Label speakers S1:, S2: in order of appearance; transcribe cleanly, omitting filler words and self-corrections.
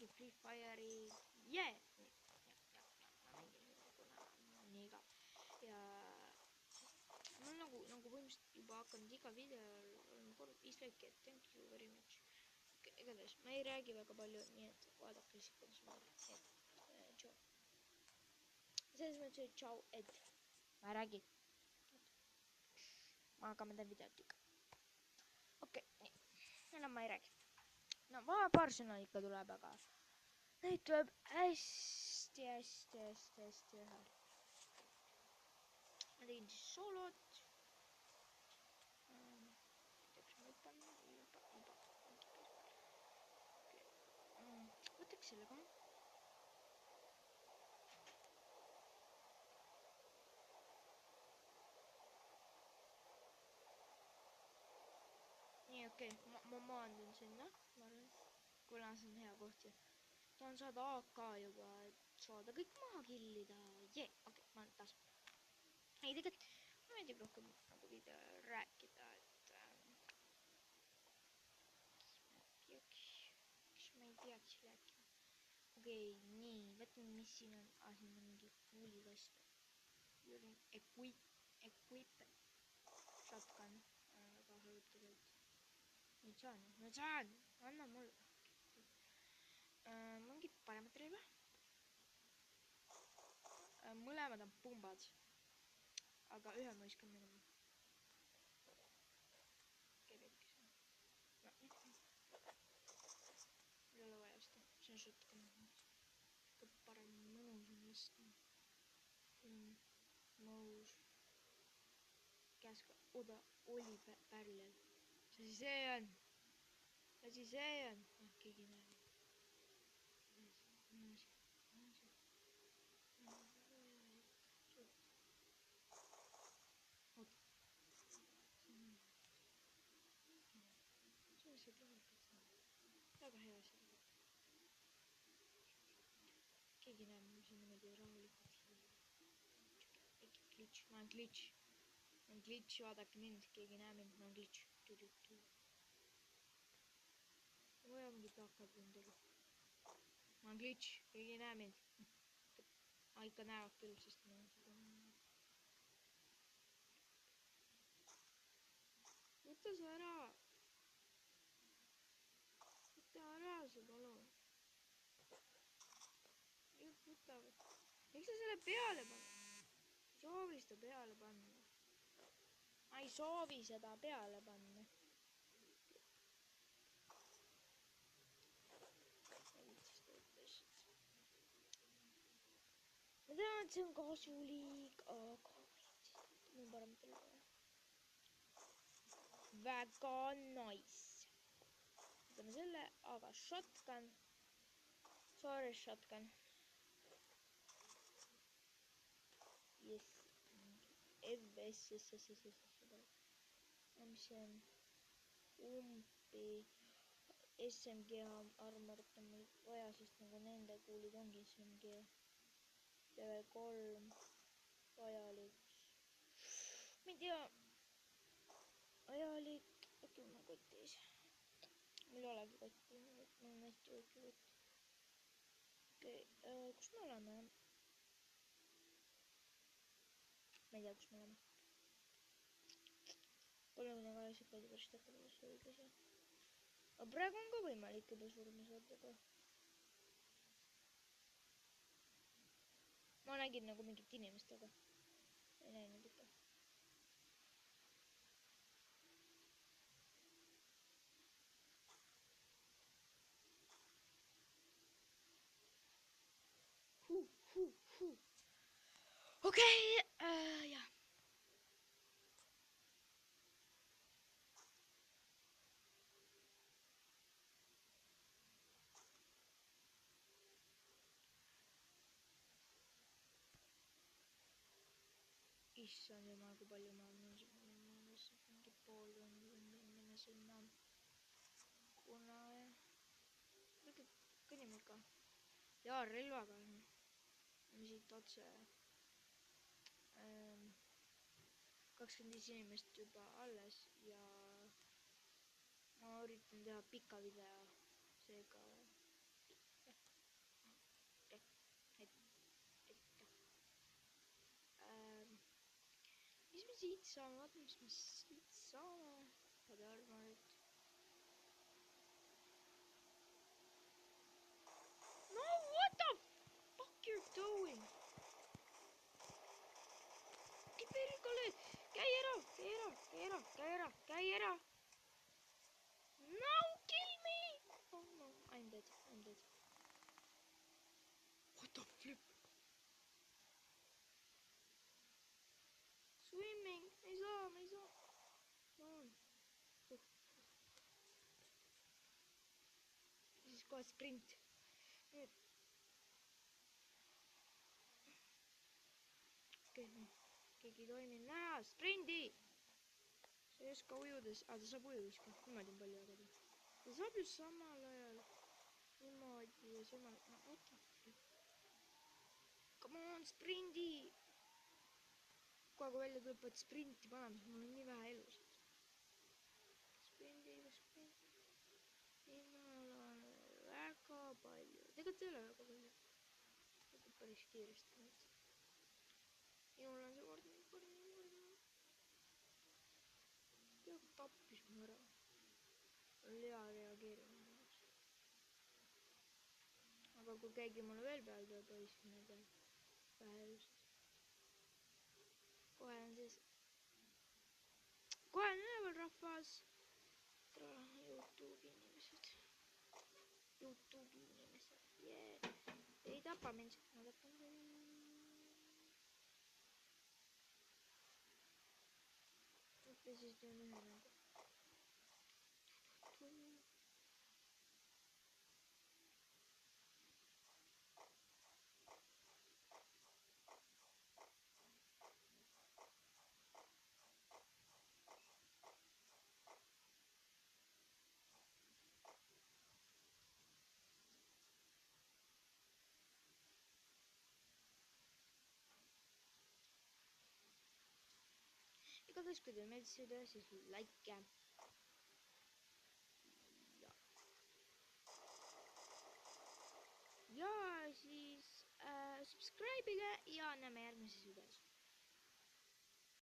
S1: mingi Free Fire'i, yeah! Ma mängin kuna on nii igav. Ja mul nagu põhimõtteliselt juba hakanud iga videol olema kord 5 laiki, et thank you very much. Igatahes, ma ei räägi väga palju, nii et vaadake lihtsalt, kuidas ma teen. Tšau. Selles mõttes, et tšau, et ma ei räägi. Aga ma teen videot ikka. Okei, nii. Enam ma ei räägi. No paar sõna ikka tuleb, aga neid tuleb hästi ühe. Ma tegin siis soolot. Teeks ma hüppan. Võtaks selle ka. Nii, okei. Ma maandun sinna. Ma arvan, kuna see on hea koht ja tahan saada AK juba, et saada kõik maha killida. Jee, okei, ma olen taas. Ei, tegelikult ma meeldib rohkem nagu video rääkida, et ma ei peaks rääkima. Okei, nii, võtame, mis siin on. Siin on mingi kuulikast. Equip shotgun. Väga hõõtavalt. Nüüd saan. Anna mulle. Mingid paremat relva. Mõlemad on pumbad. Aga ühe ma viskan minema. Ei ole vaja seda. See on shotgun. Kõige parem mõnus on lasta. Mõus. Käes ka oda oli pärlel. Mis see on? Keegi näeb. Väga hea asi. Keegi näeb, mis on niimoodi rahulikult. Ma olen glitch. Vaadake mind, keegi näeb mind, ma olen glitch. Ma vaja mingit hakkab endale. Ma olen glitch, keegi näeb mind. Ikka näevad küll, sest ma olen seda. Võta see ära. See palun. Võtavad. Miks sa selle peale panna? Soovi seda peale panna. Ma ei soovi seda peale panna. Ma tean, et see on kasulik, aga mul parem tuleb. Väga nice. Võtame selle, aga shotgun. Sorry, shotgun. Yes. FS. Mis see on? Umpi. SMG armorit on meil vaja, sest nagu nende kuulid ongi SMG. Level 3. Vajalik. Ma ei tea. Vajalik. Äkki ma kotis. Meil olegi kotti. Mul on hästi väike kott. Okei, kus me oleme? Ma ei tea, kus me oleme. 38 sekundi pärast hakkab see õiglasi. Aga praegu on ka võimalik juba surma saada, aga ma nägin nagu mingit inimest, aga ei näinud ikka. Okei, jah. Issand jumal, kui palju ma olen mingi pool tundi minna sinna. Kuna kõnnime ikka. Jaa, relvaga. Ma siit otse 25 inimest juba alles ja ma üritan teha pika video, seega siit saame, vaata mis me siit saame. Saad armorit. No what the fuck you're doing? Perkele, käi ära. No, kill me! Oh no, I'm dead. What the flip? Swimming, ei saa. No. Siis kohe sprint. Nüüd. Okei, nii. Keegi ei toimi näha, sprindi! Sa ei oska ujudes, ta saab ujudes ka, niimoodi on palju ägedam. Ta saab just samal ajal. Niimoodi ja samal, no oota. Come on, sprindi! Kohe kui välja tuleb, et sprinti panema, sest mul on nii vähe elusid. Sprindi. Minul on väga palju. Tegelikult ei ole väga palju. Tegelikult päris kiiresti nüüd. Minul on see kord. Peaaegu tappis mu ära. Hea reageerimine. Aga kui keegi mulle veel peal tuleb, siis ma ei tea. Vähe elusid. Kohe on siis. Kohe on üleval rahvas. YouTube'i inimesed. Yeah. Ei tapa mind. Ma tapan küll. Ja siis teen ühe nagu. Igatahes, kui teile meeldis see video, siis like. Ja siis subscribe'ige ja näeme järgmises videos.